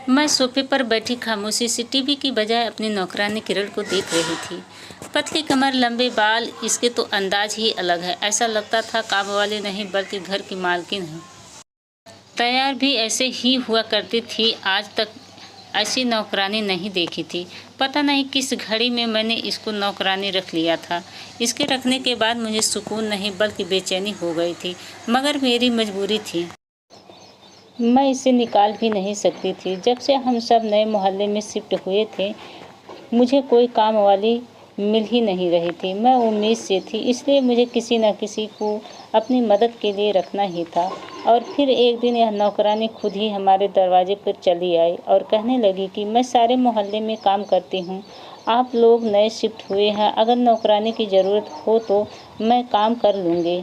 मैं सोफे पर बैठी खामोशी से टीवी की बजाय अपनी नौकरानी किरण को देख रही थी। पतली कमर, लंबे बाल, इसके तो अंदाज ही अलग है। ऐसा लगता था काम वाली नहीं बल्कि घर की मालकिन है। तैयार भी ऐसे ही हुआ करती थी। आज तक ऐसी नौकरानी नहीं देखी थी। पता नहीं किस घड़ी में मैंने इसको नौकरानी रख लिया था। इसके रखने के बाद मुझे सुकून नहीं बल्कि बेचैनी हो गई थी, मगर मेरी मजबूरी थी। मैं इसे निकाल भी नहीं सकती थी। जब से हम सब नए मोहल्ले में शिफ्ट हुए थे, मुझे कोई काम वाली मिल ही नहीं रही थी। मैं उम्मीद से थी, इसलिए मुझे किसी न किसी को अपनी मदद के लिए रखना ही था। और फिर एक दिन यह नौकरानी खुद ही हमारे दरवाजे पर चली आई और कहने लगी कि मैं सारे मोहल्ले में काम करती हूँ। आप लोग नए शिफ्ट हुए हैं, अगर नौकरानी की ज़रूरत हो तो मैं काम कर लूँगी।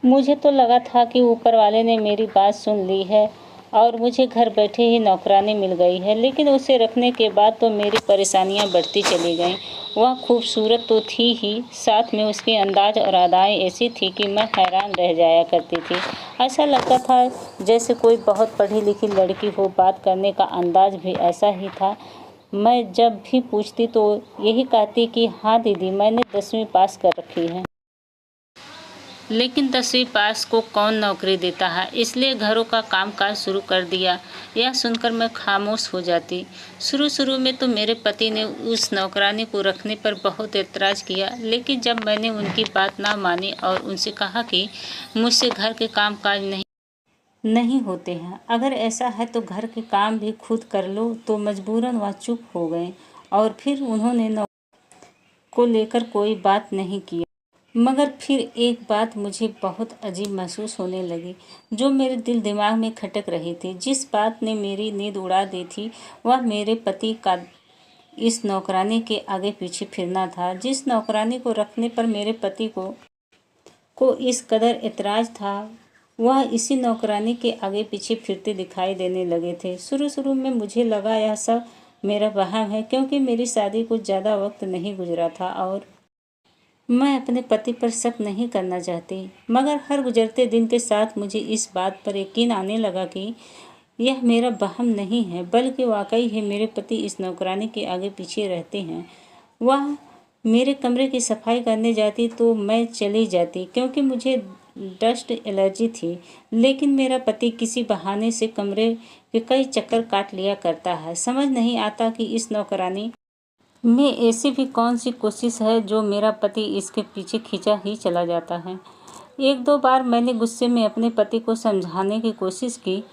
मुझे तो लगा था कि ऊपर वाले ने मेरी बात सुन ली है और मुझे घर बैठे ही नौकरानी मिल गई है, लेकिन उसे रखने के बाद तो मेरी परेशानियां बढ़ती चली गईं। वह खूबसूरत तो थी ही, साथ में उसके अंदाज और अदाएं ऐसी थी कि मैं हैरान रह जाया करती थी। ऐसा लगता था जैसे कोई बहुत पढ़ी लिखी लड़की हो। बात करने का अंदाज भी ऐसा ही था। मैं जब भी पूछती तो यही कहती कि हाँ दीदी, मैंने 10वीं पास कर रखी है। लेकिन 10वीं पास को कौन नौकरी देता है, इसलिए घरों का कामकाज शुरू कर दिया। यह सुनकर मैं खामोश हो जाती। शुरू में तो मेरे पति ने उस नौकरानी को रखने पर बहुत एतराज़ किया, लेकिन जब मैंने उनकी बात ना मानी और उनसे कहा कि मुझसे घर के कामकाज नहीं होते हैं, अगर ऐसा है तो घर के काम भी खुद कर लो, तो मजबूरन वह चुप हो गए और फिर उन्होंने नौकरी को लेकर कोई बात नहीं की। मगर फिर एक बात मुझे बहुत अजीब महसूस होने लगी, जो मेरे दिल दिमाग में खटक रही थी। जिस बात ने मेरी नींद उड़ा दी थी, वह मेरे पति का इस नौकरानी के आगे पीछे फिरना था। जिस नौकरानी को रखने पर मेरे पति को इस कदर ऐतराज़ था, वह इसी नौकरानी के आगे पीछे फिरते दिखाई देने लगे थे। शुरू में मुझे लगा यह सब मेरा वहम है, क्योंकि मेरी शादी को ज़्यादा वक्त नहीं गुजरा था और मैं अपने पति पर शक नहीं करना चाहती। मगर हर गुजरते दिन के साथ मुझे इस बात पर यकीन आने लगा कि यह मेरा वहम नहीं है, बल्कि वाकई है। मेरे पति इस नौकरानी के आगे पीछे रहते हैं। वह मेरे कमरे की सफाई करने जाती तो मैं चली जाती, क्योंकि मुझे डस्ट एलर्जी थी। लेकिन मेरा पति किसी बहाने से कमरे के कई चक्कर काट लिया करता है। समझ नहीं आता कि इस नौकरानी में ऐसी भी कौन सी कोशिश है जो मेरा पति इसके पीछे खींचा ही चला जाता है। एक दो बार मैंने गुस्से में अपने पति को समझाने की कोशिश की,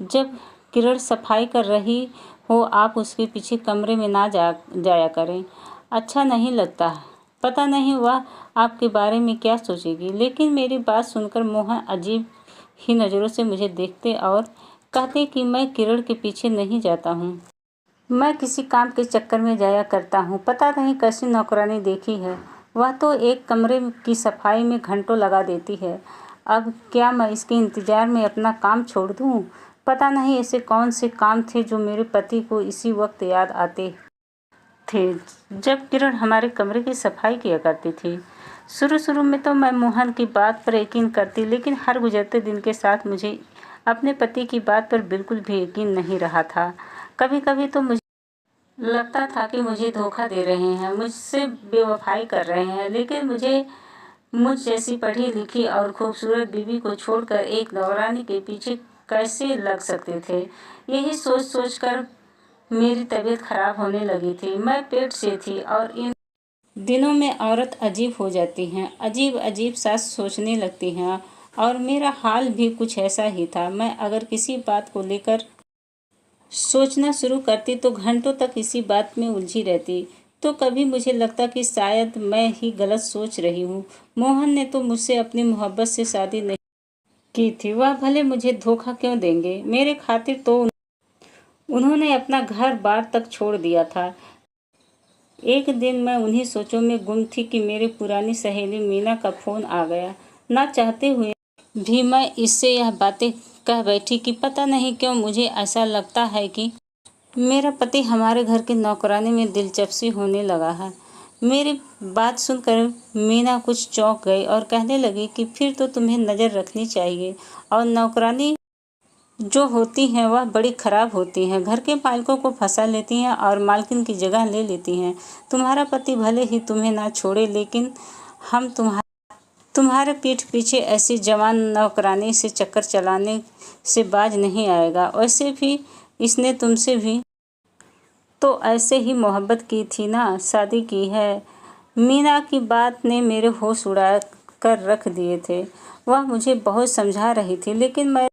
जब किरण सफाई कर रही हो, आप उसके पीछे कमरे में ना जाया करें, अच्छा नहीं लगता। पता नहीं वह आपके बारे में क्या सोचेगी। लेकिन मेरी बात सुनकर मोहन अजीब ही नज़रों से मुझे देखते और कहते कि मैं किरण के पीछे नहीं जाता हूँ, मैं किसी काम के चक्कर में जाया करता हूँ। पता नहीं कैसी नौकरानी देखी है, वह तो एक कमरे की सफाई में घंटों लगा देती है। अब क्या मैं इसके इंतज़ार में अपना काम छोड़ दूँ? पता नहीं ऐसे कौन से काम थे जो मेरे पति को इसी वक्त याद आते थे जब किरण हमारे कमरे की सफाई किया करती थी। शुरू में तो मैं मोहन की बात पर यकीन करती, लेकिन हर गुजरते दिन के साथ मुझे अपने पति की बात पर बिल्कुल भी यकीन नहीं रहा था। कभी-कभी तो मुझे लगता था कि मुझे धोखा दे रहे हैं, मुझसे बेवफाई कर रहे हैं। लेकिन मुझ जैसी पढ़ी लिखी और खूबसूरत बीवी को छोड़कर एक नौकरानी के पीछे कैसे लग सकते थे, यही सोच कर मेरी तबीयत खराब होने लगी थी। मैं पेट से थी और इन दिनों में औरत अजीब हो जाती हैं, अजीब सा सोचने लगती हैं, और मेरा हाल भी कुछ ऐसा ही था। मैं अगर किसी बात को लेकर सोचना शुरू करती तो घंटों तक इसी बात में उलझी रहती। तो कभी मुझे लगता कि शायद मैं ही गलत सोच रही हूँ। मोहन ने तो मुझसे अपनी मोहब्बत से शादी नहीं की थी, वह भले मुझे धोखा क्यों देंगे। मेरे खातिर तो उन्होंने अपना घर बार तक छोड़ दिया था। एक दिन मैं उन्हीं सोचों में गुम थी कि मेरी पुरानी सहेली मीना का फ़ोन आ गया। ना चाहते हुए भी मैं इससे यह बातें कह बैठी कि पता नहीं क्यों मुझे ऐसा लगता है कि मेरा पति हमारे घर की नौकरानी में दिलचस्पी होने लगा है। मेरी बात सुनकर मीना कुछ चौंक गई और कहने लगी कि फिर तो तुम्हें नज़र रखनी चाहिए और नौकरानी जो होती हैं वह बड़ी खराब होती हैं, घर के मालिकों को फंसा लेती हैं और मालकिन की जगह ले लेती हैं। तुम्हारा पति भले ही तुम्हें ना छोड़े, लेकिन हम तुम्हारे पीठ पीछे ऐसी जवान नौकरानी से चक्कर चलाने से बाज नहीं आएगा। वैसे भी इसने तुमसे भी तो ऐसे ही मोहब्बत की थी ना, शादी की है। मीना की बात ने मेरे होश उड़ा कर रख दिए थे। वह मुझे बहुत समझा रही थी, लेकिन मैं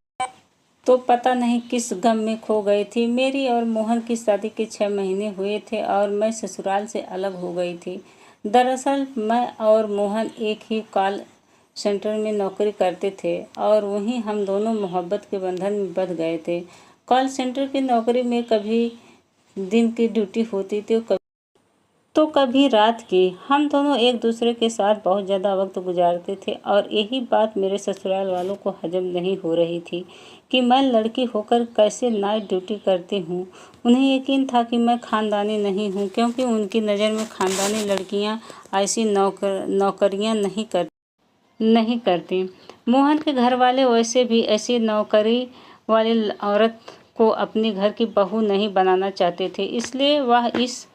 तो पता नहीं किस गम में खो गई थी। मेरी और मोहन की शादी के 6 महीने हुए थे और मैं ससुराल से अलग हो गई थी। दरअसल मैं और मोहन एक ही कॉल सेंटर में नौकरी करते थे और वहीं हम दोनों मोहब्बत के बंधन में बंध गए थे। कॉल सेंटर की नौकरी में कभी दिन की ड्यूटी होती थी तो कभी रात की। हम दोनों एक दूसरे के साथ बहुत ज़्यादा वक्त गुजारते थे और यही बात मेरे ससुराल वालों को हजम नहीं हो रही थी कि मैं लड़की होकर कैसे नाइट ड्यूटी करती हूँ। उन्हें यकीन था कि मैं खानदानी नहीं हूँ, क्योंकि उनकी नज़र में खानदानी लड़कियाँ ऐसी नौकरियाँ नहीं करती। मोहन के घर वाले वैसे भी ऐसी नौकरी वाली औरत को अपने घर की बहू नहीं बनाना चाहते थे, इसलिए वह इस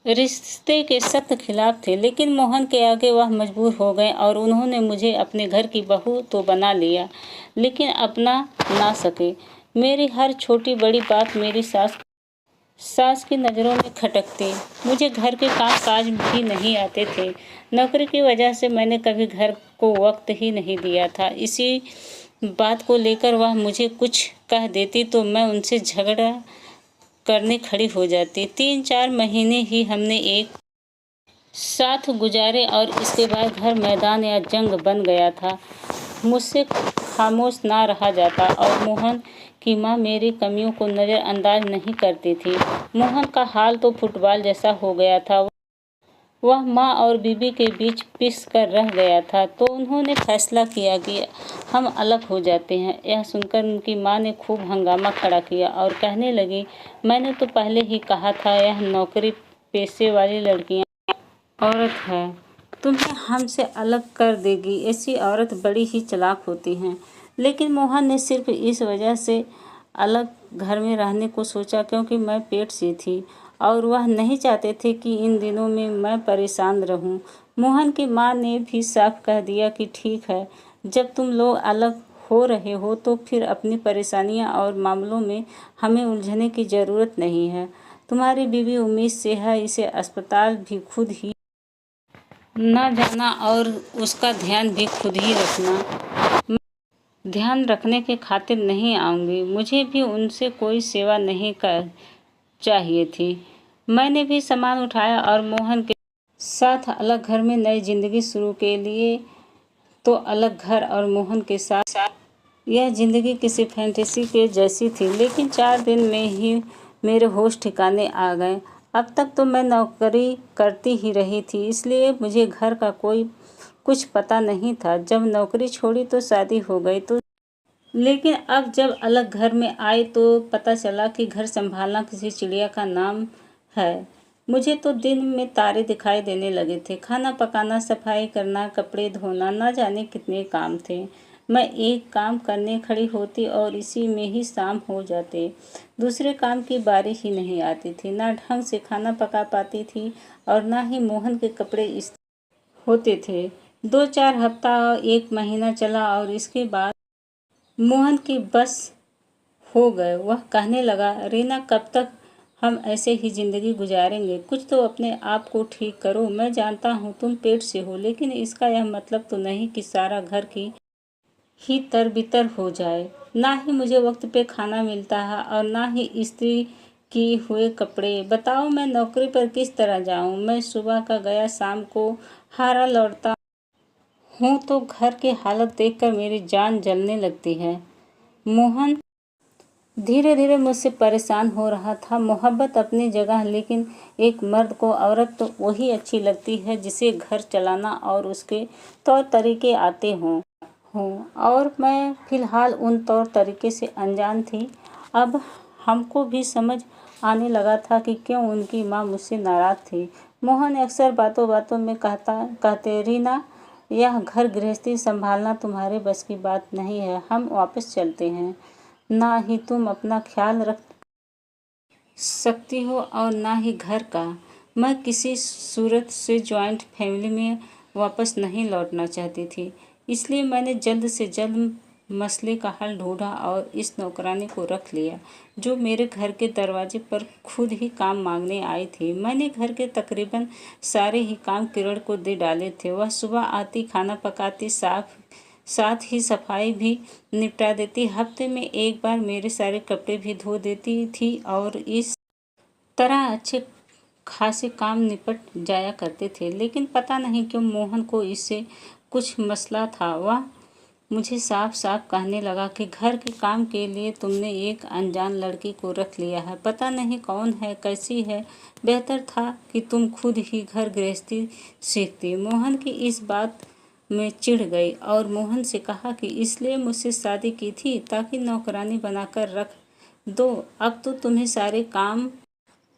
रिश्ते के सख्त खिलाफ थे। लेकिन मोहन के आगे वह मजबूर हो गए और उन्होंने मुझे अपने घर की बहू तो बना लिया, लेकिन अपना ना सके। मेरी हर छोटी बड़ी बात मेरी सास की नज़रों में खटकती। मुझे घर के काम काज भी नहीं आते थे। नौकरी की वजह से मैंने कभी घर को वक्त ही नहीं दिया था। इसी बात को लेकर वह मुझे कुछ कह देती तो मैं उनसे झगड़ा करने खड़ी हो जाती। 3-4 महीने ही हमने एक साथ गुजारे और इसके बाद घर मैदान या जंग बन गया था। मुझसे खामोश ना रहा जाता और मोहन की माँ मेरी कमियों को नज़रअंदाज नहीं करती थी। मोहन का हाल तो फुटबॉल जैसा हो गया था। वह माँ और बीबी के बीच पिस कर रह गया था, तो उन्होंने फैसला किया कि हम अलग हो जाते हैं। यह सुनकर उनकी माँ ने खूब हंगामा खड़ा किया और कहने लगी, मैंने तो पहले ही कहा था यह नौकरी पेशे वाली लड़कियां औरत है, तुम्हें हमसे अलग कर देगी। ऐसी औरत बड़ी ही चालाक होती हैं। लेकिन मोहन ने सिर्फ इस वजह से अलग घर में रहने को सोचा क्योंकि मैं पेट सी थी और वह नहीं चाहते थे कि इन दिनों में मैं परेशान रहूं। मोहन की माँ ने भी साफ कह दिया कि ठीक है, जब तुम लोग अलग हो रहे हो तो फिर अपनी परेशानियां और मामलों में हमें उलझने की ज़रूरत नहीं है। तुम्हारी बीवी उम्मीद से है, इसे अस्पताल भी खुद ही ना जाना और उसका ध्यान भी खुद ही रखना। ध्यान रखने के खातिर नहीं आऊँगी। मुझे भी उनसे कोई सेवा नहीं कर चाहिए थी। मैंने भी सामान उठाया और मोहन के साथ अलग घर में नई जिंदगी शुरू के लिए। तो अलग घर और मोहन के साथ यह जिंदगी किसी फैंटेसी के जैसी थी, लेकिन 4 दिन में ही मेरे होश ठिकाने आ गए। अब तक तो मैं नौकरी करती ही रही थी, इसलिए मुझे घर का कोई कुछ पता नहीं था। जब नौकरी छोड़ी तो शादी हो गई तो लेकिन अब जब अलग घर में आई तो पता चला कि घर संभालना किसी चिड़िया का नाम है। मुझे तो दिन में तारे दिखाई देने लगे थे। खाना पकाना, सफाई करना, कपड़े धोना, ना जाने कितने काम थे। मैं एक काम करने खड़ी होती और इसी में ही शाम हो जाते। दूसरे काम की बारी ही नहीं आती थी। ना ढंग से खाना पका पाती थी और ना ही मोहन के कपड़े इस्त्री होते थे। 2-4 हफ्ता 1 महीना चला और इसके बाद मोहन की बस हो गए। वह कहने लगा, रीना, कब तक हम ऐसे ही ज़िंदगी गुजारेंगे? कुछ तो अपने आप को ठीक करो। मैं जानता हूँ तुम पेट से हो, लेकिन इसका यह मतलब तो नहीं कि सारा घर की ही तरबितर हो जाए। ना ही मुझे वक्त पे खाना मिलता है और ना ही इस्त्री किए हुए कपड़े। बताओ मैं नौकरी पर किस तरह जाऊँ? मैं सुबह का गया शाम को हारा लौटता हूँ तो घर की हालत देखकर मेरी जान जलने लगती है। मोहन धीरे धीरे मुझसे परेशान हो रहा था। मोहब्बत अपनी जगह, लेकिन एक मर्द को औरत तो वही अच्छी लगती है जिसे घर चलाना और उसके तौर तरीके आते हों और मैं फ़िलहाल उन तौर तरीके से अनजान थी। अब हमको भी समझ आने लगा था कि क्यों उनकी माँ मुझसे नाराज़ थी। मोहन अक्सर बातों बातों में कहते, रीना, यह घर गृहस्थी संभालना तुम्हारे बस की बात नहीं है, हम वापस चलते हैं। ना ही तुम अपना ख्याल रख सकती हो और ना ही घर का। मैं किसी सूरत से जॉइंट फैमिली में वापस नहीं लौटना चाहती थी, इसलिए मैंने जल्द से जल्द मसले का हल ढूंढा और इस नौकरानी को रख लिया, जो मेरे घर के दरवाजे पर खुद ही काम मांगने आई थी। मैंने घर के तकरीबन सारे ही काम किरण को दे डाले थे। वह सुबह आती, खाना पकाती, साथ ही सफाई भी निपटा देती, हफ्ते में एक बार मेरे सारे कपड़े भी धो देती थी और इस तरह अच्छे खासे काम निपट जाया करते थे। लेकिन पता नहीं क्यों मोहन को इससे कुछ मसला था। वह मुझे साफ साफ कहने लगा कि घर के काम के लिए तुमने एक अनजान लड़की को रख लिया है, पता नहीं कौन है, कैसी है, बेहतर था कि तुम खुद ही घर गृहस्थी सीखती। मोहन की इस बात में चिढ़ गई और मोहन से कहा कि इसलिए मुझसे शादी की थी ताकि नौकरानी बनाकर रख दो। अब तो तुम्हें सारे काम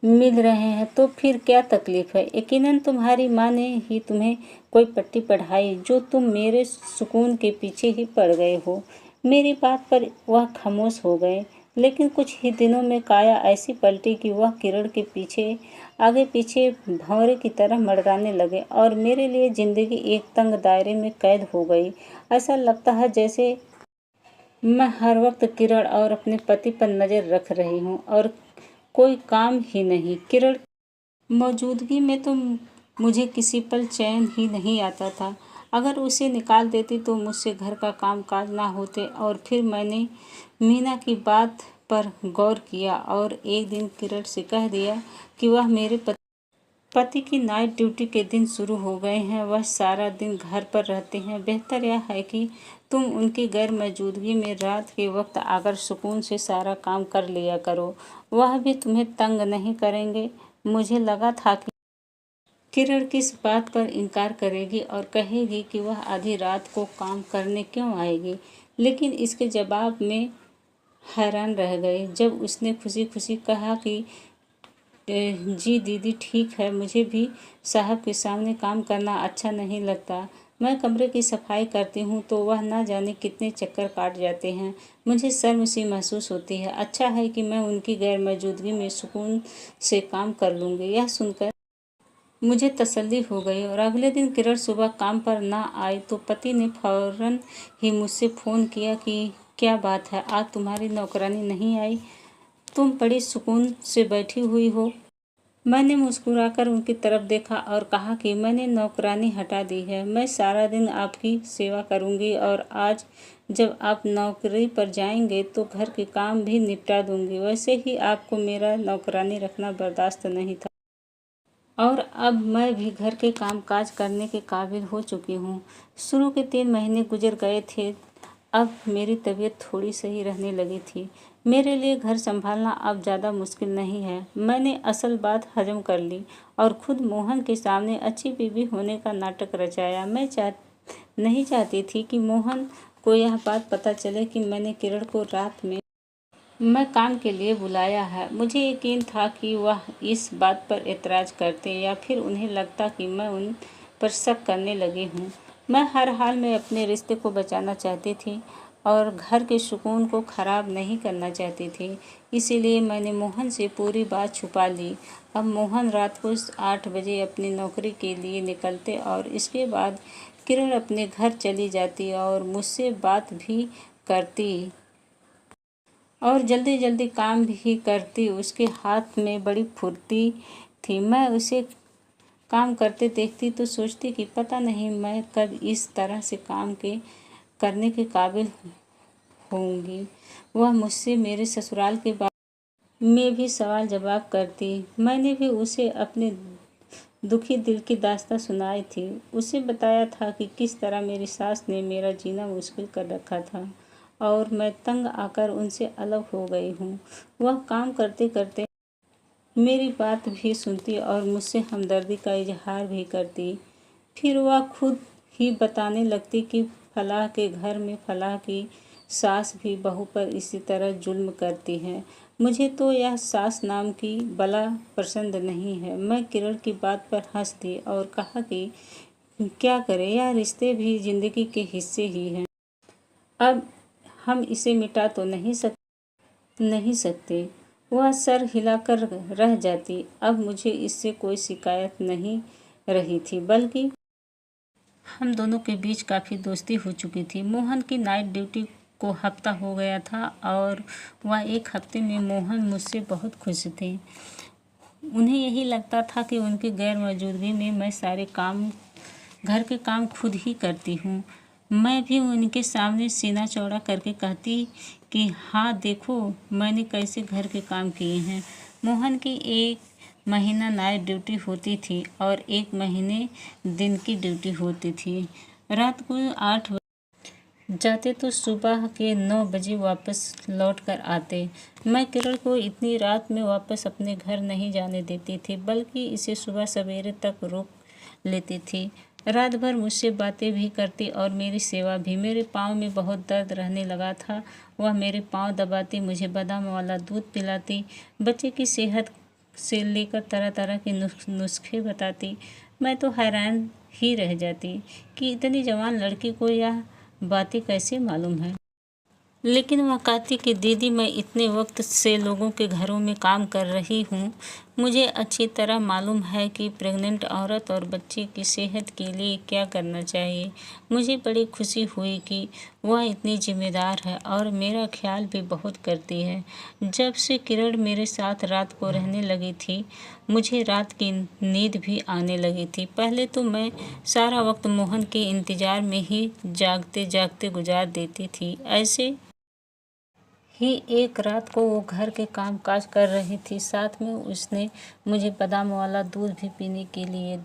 मिल रहे हैं तो फिर क्या तकलीफ है। यकीनन तुम्हारी माँ ने ही तुम्हें कोई पट्टी पढ़ाई जो तुम मेरे सुकून के पीछे ही पड़ गए हो। मेरी बात पर वह खामोश हो गए, लेकिन कुछ ही दिनों में काया ऐसी पलटी कि वह किरण के पीछे आगे पीछे भंवरे की तरह मडराने लगे और मेरे लिए जिंदगी एक तंग दायरे में कैद हो गई। ऐसा लगता है जैसे मैं हर वक्त किरण और अपने पति पर नज़र रख रही हूँ और कोई काम ही नहीं। किरण मौजूदगी में तो मुझे किसी पल चैन ही नहीं आता था। अगर उसे निकाल देती तो मुझसे घर का काम काज ना होते। और फिर मैंने मीना की बात पर गौर किया और एक दिन किरण से कह दिया कि वह मेरे पति की नाइट ड्यूटी के दिन शुरू हो गए हैं। वह सारा दिन घर पर रहते हैं। बेहतर यह है कि तुम उनकी गैर मौजूदगी में रात के वक्त आकर सुकून से सारा काम कर लिया करो। वह भी तुम्हें तंग नहीं करेंगे। मुझे लगा था कि किरण किस बात पर इनकार करेगी और कहेगी कि वह आधी रात को काम करने क्यों आएगी, लेकिन इसके जवाब में हैरान रह गए जब उसने खुशी खुशी कहा कि जी दीदी ठीक है, मुझे भी साहब के सामने काम करना अच्छा नहीं लगता। मैं कमरे की सफाई करती हूँ तो वह ना जाने कितने चक्कर काट जाते हैं। मुझे शर्म सी महसूस होती है। अच्छा है कि मैं उनकी गैर मौजूदगी में सुकून से काम कर लूँगी। यह सुनकर मुझे तसल्ली हो गई और अगले दिन किरण सुबह काम पर ना आए तो पति ने फौरन ही मुझसे फ़ोन किया कि क्या बात है, आज तुम्हारी नौकरानी नहीं आई, तुम बड़ी सुकून से बैठी हुई हो। मैंने मुस्कुराकर उनकी तरफ देखा और कहा कि मैंने नौकरानी हटा दी है, मैं सारा दिन आपकी सेवा करूंगी और आज जब आप नौकरी पर जाएंगे तो घर के काम भी निपटा दूंगी। वैसे ही आपको मेरा नौकरानी रखना बर्दाश्त नहीं था और अब मैं भी घर के काम काज करने के काबिल हो चुकी हूँ। शुरू के 3 महीने गुजर गए थे। अब मेरी तबीयत थोड़ी सही रहने लगी थी। मेरे लिए घर संभालना अब ज़्यादा मुश्किल नहीं है। मैंने असल बात हजम कर ली और खुद मोहन के सामने अच्छी बीवी होने का नाटक रचाया। मैं नहीं चाहती थी कि मोहन को यह बात पता चले कि मैंने किरण को रात में मैं काम के लिए बुलाया है। मुझे यकीन था कि वह इस बात पर एतराज़ करते या फिर उन्हें लगता कि मैं उन पर शक करने लगी हूँ। मैं हर हाल में अपने रिश्ते को बचाना चाहती थी और घर के सुकून को ख़राब नहीं करना चाहती थी। इसीलिए मैंने मोहन से पूरी बात छुपा ली। अब मोहन रात को 8 बजे अपनी नौकरी के लिए निकलते और इसके बाद किरण अपने घर चली जाती और मुझसे बात भी करती और जल्दी जल्दी काम भी करती। उसके हाथ में बड़ी फुर्ती थी। मैं उसे काम करते देखती तो सोचती कि पता नहीं मैं कब इस तरह से काम के करने के काबिल होंगी। वह मुझसे मेरे ससुराल के बारे में भी सवाल जवाब करती। मैंने भी उसे अपने दुखी दिल की दास्तां सुनाई थी। उसे बताया था कि किस तरह मेरी सास ने मेरा जीना मुश्किल कर रखा था और मैं तंग आकर उनसे अलग हो गई हूँ। वह काम करते करते मेरी बात भी सुनती और मुझसे हमदर्दी का इजहार भी करती। फिर वह खुद ही बताने लगती कि फलाह के घर में फलाह की सास भी बहू पर इसी तरह जुल्म करती है। मुझे तो यह सास नाम की बला पसंद नहीं है। मैं किरण की बात पर हंस दी और कहा कि क्या करें, यह रिश्ते भी जिंदगी के हिस्से ही हैं। अब हम इसे मिटा तो नहीं सकते। नहीं सकते। वह सर हिलाकर रह जाती। अब मुझे इससे कोई शिकायत नहीं रही थी, बल्कि हम दोनों के बीच काफ़ी दोस्ती हो चुकी थी। मोहन की नाइट ड्यूटी को हफ्ता हो गया था और वह एक हफ्ते में मोहन मुझसे बहुत खुश थे। उन्हें यही लगता था कि उनकी गैर मौजूदगी में मैं सारे काम घर के काम खुद ही करती हूँ। मैं भी उनके सामने सीना चौड़ा करके कहती कि हाँ देखो मैंने कैसे घर के काम किए हैं। मोहन की 1 महीना नाइट ड्यूटी होती थी और 1 महीने दिन की ड्यूटी होती थी। रात को 8 जाते तो सुबह के 9 बजे वापस लौट कर आते। मैं किरण को इतनी रात में वापस अपने घर नहीं जाने देती थी, बल्कि इसे सुबह सवेरे तक रोक लेती थी। रात भर मुझसे बातें भी करती और मेरी सेवा भी। मेरे पाँव में बहुत दर्द रहने लगा था। वह मेरे पाँव दबाती, मुझे बादाम वाला दूध पिलाती, बच्चे की सेहत से लेकर तरह तरह के नुस्खे बताती। मैं तो हैरान ही रह जाती कि इतनी जवान लड़की को यह बातें कैसे मालूम है। लेकिन वह कहती कि दीदी मैं इतने वक्त से लोगों के घरों में काम कर रही हूँ, मुझे अच्छी तरह मालूम है कि प्रेग्नेंट औरत और बच्चे की सेहत के लिए क्या करना चाहिए। मुझे बड़ी खुशी हुई कि वह इतनी जिम्मेदार है और मेरा ख्याल भी बहुत करती है। जब से किरण मेरे साथ रात को रहने लगी थी, मुझे रात की नींद भी आने लगी थी। पहले तो मैं सारा वक्त मोहन के इंतज़ार में ही जागते जागते गुजार देती थी। ऐसे ही एक रात को वो घर के काम काज कर रही थी, साथ में उसने मुझे बादाम वाला दूध भी पीने के लिए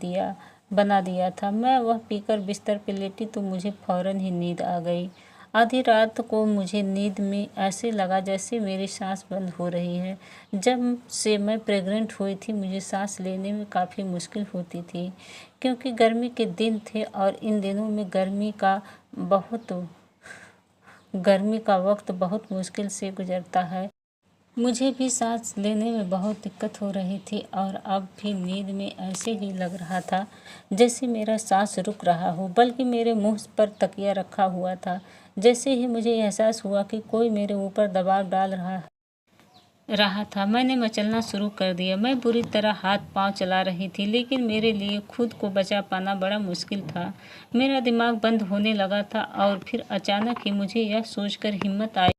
बना दिया था। मैं वह पीकर बिस्तर पर लेटी तो मुझे फौरन ही नींद आ गई। आधी रात को मुझे नींद में ऐसे लगा जैसे मेरी सांस बंद हो रही है। जब से मैं प्रेग्नेंट हुई थी मुझे सांस लेने में काफ़ी मुश्किल होती थी, क्योंकि गर्मी के दिन थे और इन दिनों में गर्मी का वक्त बहुत मुश्किल से गुजरता है। मुझे भी सांस लेने में बहुत दिक्कत हो रही थी और अब भी नींद में ऐसे ही लग रहा था जैसे मेरा सांस रुक रहा हो, बल्कि मेरे मुंह पर तकिया रखा हुआ था। जैसे ही मुझे एहसास हुआ कि कोई मेरे ऊपर दबाव डाल रहा था, मैंने मचलना शुरू कर दिया। मैं बुरी तरह हाथ पांव चला रही थी, लेकिन मेरे लिए खुद को बचा पाना बड़ा मुश्किल था। मेरा दिमाग बंद होने लगा था और फिर अचानक ही मुझे यह सोचकर हिम्मत आई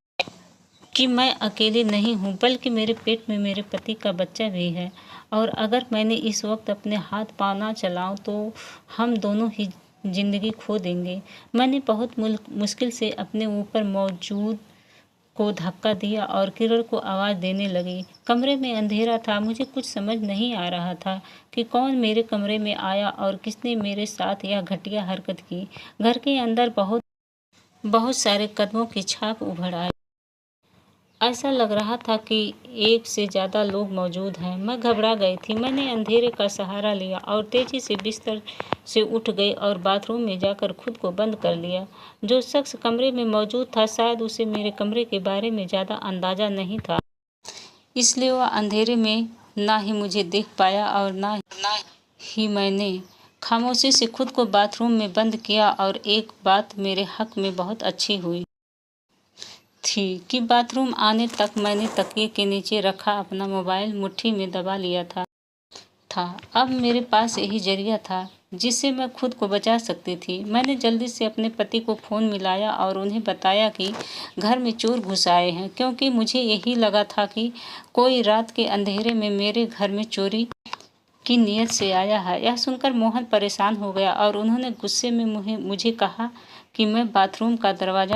कि मैं अकेली नहीं हूँ, बल्कि मेरे पेट में मेरे पति का बच्चा भी है, और अगर मैंने इस वक्त अपने हाथ पाँव ना चलाऊँ तो हम दोनों ही जिंदगी खो देंगे। मैंने बहुत मुश्किल से अपने ऊपर मौजूद को धक्का दिया और किरण को आवाज़ देने लगी। कमरे में अंधेरा था। मुझे कुछ समझ नहीं आ रहा था कि कौन मेरे कमरे में आया और किसने मेरे साथ यह घटिया हरकत की। घर के अंदर बहुत बहुत सारे कदमों की छाप उभर आई। ऐसा लग रहा था कि एक से ज़्यादा लोग मौजूद हैं। मैं घबरा गई थी। मैंने अंधेरे का सहारा लिया और तेज़ी से बिस्तर से उठ गई और बाथरूम में जाकर खुद को बंद कर लिया। जो शख्स कमरे में मौजूद था शायद उसे मेरे कमरे के बारे में ज़्यादा अंदाज़ा नहीं था, इसलिए वह अंधेरे में ना ही मुझे देख पाया और ना ही मैंने। खामोशी से खुद को बाथरूम में बंद किया और एक बात मेरे हक में बहुत अच्छी हुई थी कि बाथरूम आने तक मैंने तकिए के नीचे रखा अपना मोबाइल मुट्ठी में दबा लिया था। अब मेरे पास यही जरिया था जिससे मैं खुद को बचा सकती थी। मैंने जल्दी से अपने पति को फ़ोन मिलाया और उन्हें बताया कि घर में चोर घुस आए हैं, क्योंकि मुझे यही लगा था कि कोई रात के अंधेरे में मेरे घर में चोरी की नीयत से आया है। यह सुनकर मोहन परेशान हो गया और उन्होंने गुस्से में मुझे कहा कि मैं बाथरूम का दरवाज़ा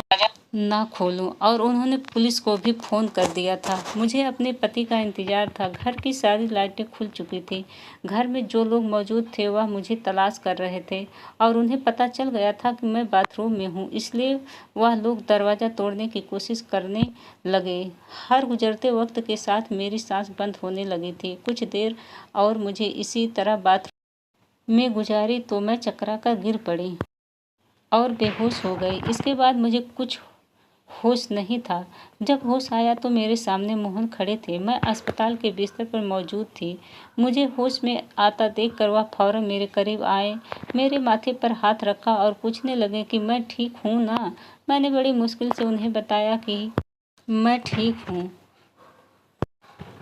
ना खोलूं, और उन्होंने पुलिस को भी फ़ोन कर दिया था। मुझे अपने पति का इंतज़ार था। घर की सारी लाइटें खुल चुकी थी। घर में जो लोग मौजूद थे वह मुझे तलाश कर रहे थे और उन्हें पता चल गया था कि मैं बाथरूम में हूँ, इसलिए वह लोग दरवाज़ा तोड़ने की कोशिश करने लगे। हर गुजरते वक्त के साथ मेरी सांस बंद होने लगी थी। कुछ देर और मुझे इसी तरह बाथरूम में गुजारी तो मैं चकरा कर गिर पड़ी और बेहोश हो गई। इसके बाद मुझे कुछ होश नहीं था। जब होश आया तो मेरे सामने मोहन खड़े थे। मैं अस्पताल के बिस्तर पर मौजूद थी। मुझे होश में आता देखकर वह फौरन मेरे करीब आए, मेरे माथे पर हाथ रखा और पूछने लगे कि मैं ठीक हूँ ना। मैंने बड़ी मुश्किल से उन्हें बताया कि मैं ठीक हूँ।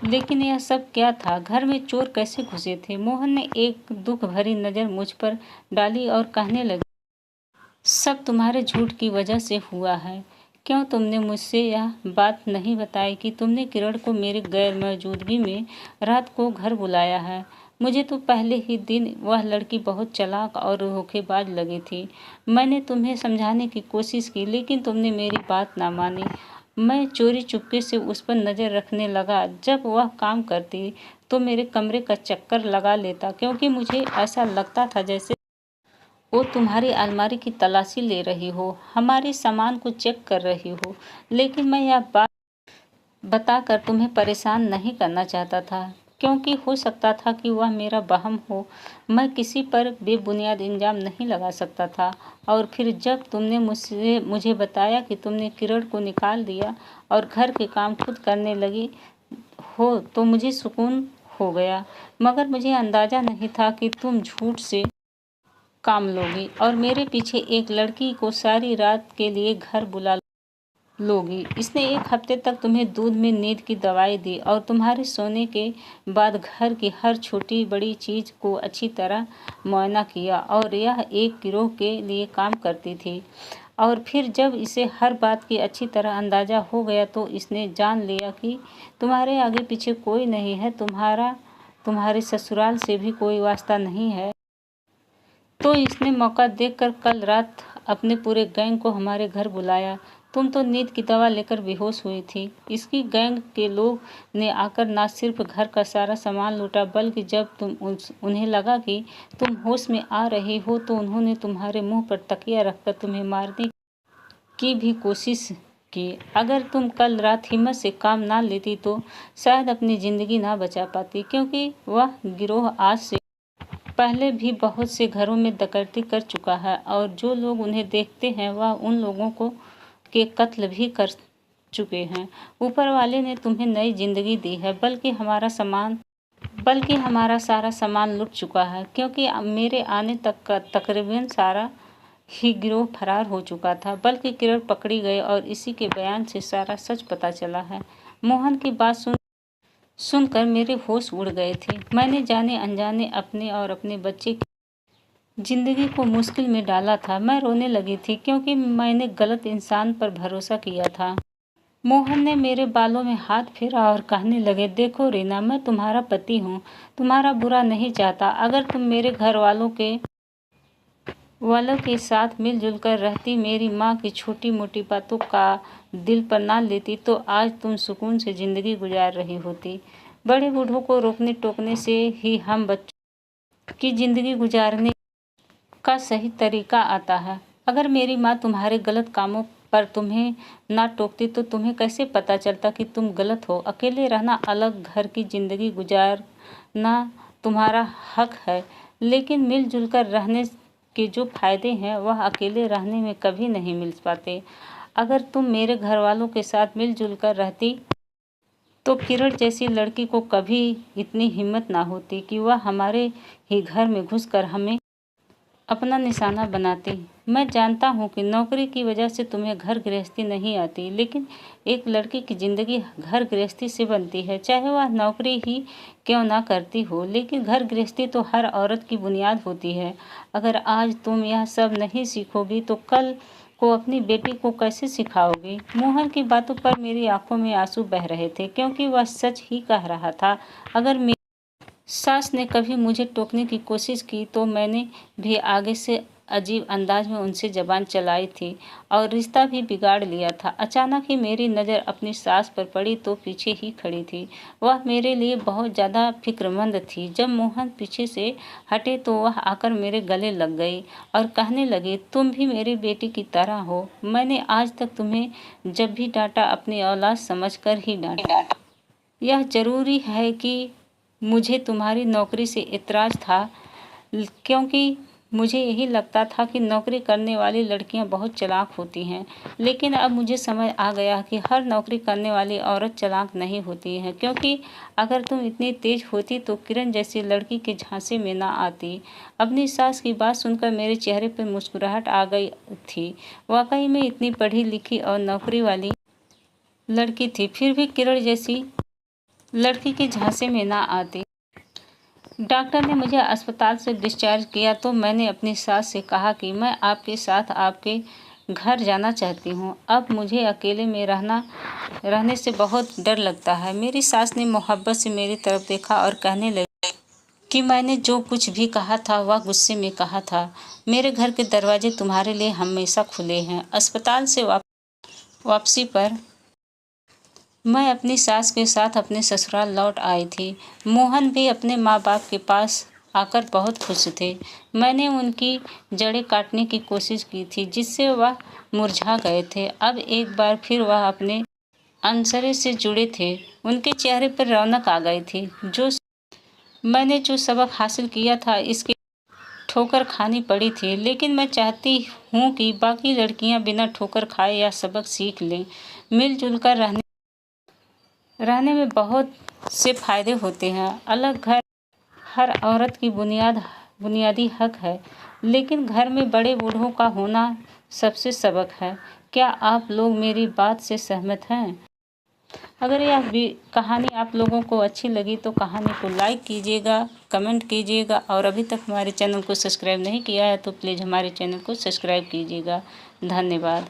लेकिन यह सब क्या था? घर में चोर कैसे घुसे थे? मोहन ने एक दुख भरी नज़र मुझ पर डाली और कहने लगी, सब तुम्हारे झूठ की वजह से हुआ है। क्यों तुमने मुझसे यह बात नहीं बताई कि तुमने किरण को मेरी गैर मौजूदगी में रात को घर बुलाया है? मुझे तो पहले ही दिन वह लड़की बहुत चालाक और धोखेबाज लगी थी। मैंने तुम्हें समझाने की कोशिश की, लेकिन तुमने मेरी बात ना मानी। मैं चोरी चुपके से उस पर नज़र रखने लगा। जब वह काम करती तो मेरे कमरे का चक्कर लगा लेता, क्योंकि मुझे ऐसा लगता था जैसे वो तुम्हारी अलमारी की तलाशी ले रही हो, हमारे सामान को चेक कर रही हो। लेकिन मैं यह बात बताकर तुम्हें परेशान नहीं करना चाहता था, क्योंकि हो सकता था कि वह मेरा वहम हो। मैं किसी पर बेबुनियाद इल्ज़ाम नहीं लगा सकता था। और फिर जब तुमने मुझे बताया कि तुमने किरण को निकाल दिया और घर के काम खुद करने लगी हो, तो मुझे सुकून हो गया। मगर मुझे अंदाज़ा नहीं था कि तुम झूठ से काम लोगी और मेरे पीछे एक लड़की को सारी रात के लिए घर बुला लोगी। इसने 1 हफ्ते तक तुम्हें दूध में नींद की दवाई दी और तुम्हारे सोने के बाद घर की हर छोटी बड़ी चीज़ को अच्छी तरह मुआयना किया, और यह एक गिरोह के लिए काम करती थी। और फिर जब इसे हर बात की अच्छी तरह अंदाज़ा हो गया तो इसने जान लिया कि तुम्हारे आगे पीछे कोई नहीं है, तुम्हारे ससुराल से भी कोई वास्ता नहीं है। तो इसने मौका देखकर कल रात अपने पूरे गैंग को हमारे घर बुलाया। तुम तो नींद की दवा लेकर बेहोश हुई थी। इसकी गैंग के लोग ने आकर न सिर्फ घर का सारा सामान लूटा, बल्कि जब उन्हें लगा कि तुम होश में आ रही हो तो उन्होंने तुम्हारे मुंह पर तकिया रखकर तुम्हें मारने की भी कोशिश की। अगर तुम कल रात हिम्मत से काम ना लेती तो शायद अपनी ज़िंदगी ना बचा पाती, क्योंकि वह गिरोह आज से पहले भी बहुत से घरों में डकैती कर चुका है, और जो लोग उन्हें देखते हैं वह उन लोगों को के कत्ल भी कर चुके हैं। ऊपर वाले ने तुम्हें नई जिंदगी दी है, बल्कि हमारा सारा सामान लुट चुका है, क्योंकि मेरे आने तक का तकरीबन सारा ही गिरोह फरार हो चुका था। बल्कि किरण पकड़ी गई और इसी के बयान से सारा सच पता चला है। मोहन की बात सुनकर मेरे होश उड़ गए थे। मैंने जाने अनजाने अपने और अपने बच्चे की जिंदगी को मुश्किल में डाला था। मैं रोने लगी थी, क्योंकि मैंने गलत इंसान पर भरोसा किया था। मोहन ने मेरे बालों में हाथ फेरा और कहने लगे, देखो रीना, मैं तुम्हारा पति हूँ, तुम्हारा बुरा नहीं चाहता। अगर तुम मेरे घर वालों के साथ मिलजुल कर रहती, मेरी माँ की छोटी मोटी बातों का दिल पर ना लेती, तो आज तुम सुकून से ज़िंदगी गुजार रही होती। बड़े बूढ़ों को रोकने टोकने से ही हम बच्चों की ज़िंदगी गुजारने का सही तरीका आता है। अगर मेरी माँ तुम्हारे गलत कामों पर तुम्हें ना टोकती तो तुम्हें कैसे पता चलता कि तुम गलत हो? अकेले रहना, अलग घर की ज़िंदगी गुजारना तुम्हारा हक है, लेकिन मिलजुल कर रहने के जो फ़ायदे हैं वह अकेले रहने में कभी नहीं मिल पाते। अगर तुम मेरे घर वालों के साथ मिलजुल कर रहती तो किरण जैसी लड़की को कभी इतनी हिम्मत ना होती कि वह हमारे ही घर में घुसकर हमें अपना निशाना बनाती। मैं जानता हूँ कि नौकरी की वजह से तुम्हें घर गृहस्थी नहीं आती, लेकिन एक लड़की की ज़िंदगी घर गृहस्थी से बनती है, चाहे वह नौकरी ही क्यों ना करती हो। लेकिन घर गृहस्थी तो हर औरत की बुनियाद होती है। अगर आज तुम यह सब नहीं सीखोगी तो कल को अपनी बेटी को कैसे सिखाओगी? मोहन की बातों पर मेरी आंखों में आंसू बह रहे थे, क्योंकि वह सच ही कह रहा था। अगर सास ने कभी मुझे टोकने की कोशिश की तो मैंने भी आगे से अजीब अंदाज में उनसे जबान चलाई थी और रिश्ता भी बिगाड़ लिया था। अचानक ही मेरी नज़र अपनी सास पर पड़ी तो पीछे ही खड़ी थी। वह मेरे लिए बहुत ज़्यादा फिक्रमंद थी। जब मोहन पीछे से हटे तो वह आकर मेरे गले लग गई और कहने लगी, तुम भी मेरी बेटी की तरह हो। मैंने आज तक तुम्हें जब भी डांटा अपनी औलाद समझकर ही डांटा। यह ज़रूरी है कि मुझे तुम्हारी नौकरी से एतराज़ था, क्योंकि मुझे यही लगता था कि नौकरी करने वाली लड़कियां बहुत चालाक होती हैं। लेकिन अब मुझे समझ आ गया कि हर नौकरी करने वाली औरत चालाक नहीं होती है, क्योंकि अगर तुम इतनी तेज होती तो किरण जैसी लड़की के झांसे में ना आती। अपनी सास की बात सुनकर मेरे चेहरे पर मुस्कुराहट आ गई थी। वाकई में इतनी पढ़ी लिखी और नौकरी वाली लड़की थी, फिर भी किरण जैसी लड़की के झांसे में ना आते। डॉक्टर ने मुझे अस्पताल से डिस्चार्ज किया तो मैंने अपनी सास से कहा कि मैं आपके साथ आपके घर जाना चाहती हूँ। अब मुझे अकेले में रहने से बहुत डर लगता है। मेरी सास ने मोहब्बत से मेरी तरफ देखा और कहने लगी कि मैंने जो कुछ भी कहा था वह गुस्से में कहा था। मेरे घर के दरवाजे तुम्हारे लिए हमेशा खुले हैं। अस्पताल से वापसी पर मैं अपनी सास के साथ अपने ससुराल लौट आई थी। मोहन भी अपने माँ बाप के पास आकर बहुत खुश थे। मैंने उनकी जड़ें काटने की कोशिश की थी जिससे वह मुरझा गए थे। अब एक बार फिर वह अपने अनसरे से जुड़े थे। उनके चेहरे पर रौनक आ गई थी। मैंने जो सबक हासिल किया था इसके ठोकर खानी पड़ी थी, लेकिन मैं चाहती हूँ कि बाकी लड़कियाँ बिना ठोकर खाए यह सबक सीख लें। मिलजुल कर रहने में बहुत से फायदे होते हैं। अलग घर हर औरत की बुनियादी हक है, लेकिन घर में बड़े बूढ़ों का होना सबसे सबक है। क्या आप लोग मेरी बात से सहमत हैं? अगर यह कहानी आप लोगों को अच्छी लगी तो कहानी को लाइक कीजिएगा, कमेंट कीजिएगा और अभी तक हमारे चैनल को सब्सक्राइब नहीं किया है तो प्लीज़ हमारे चैनल को सब्सक्राइब कीजिएगा। धन्यवाद।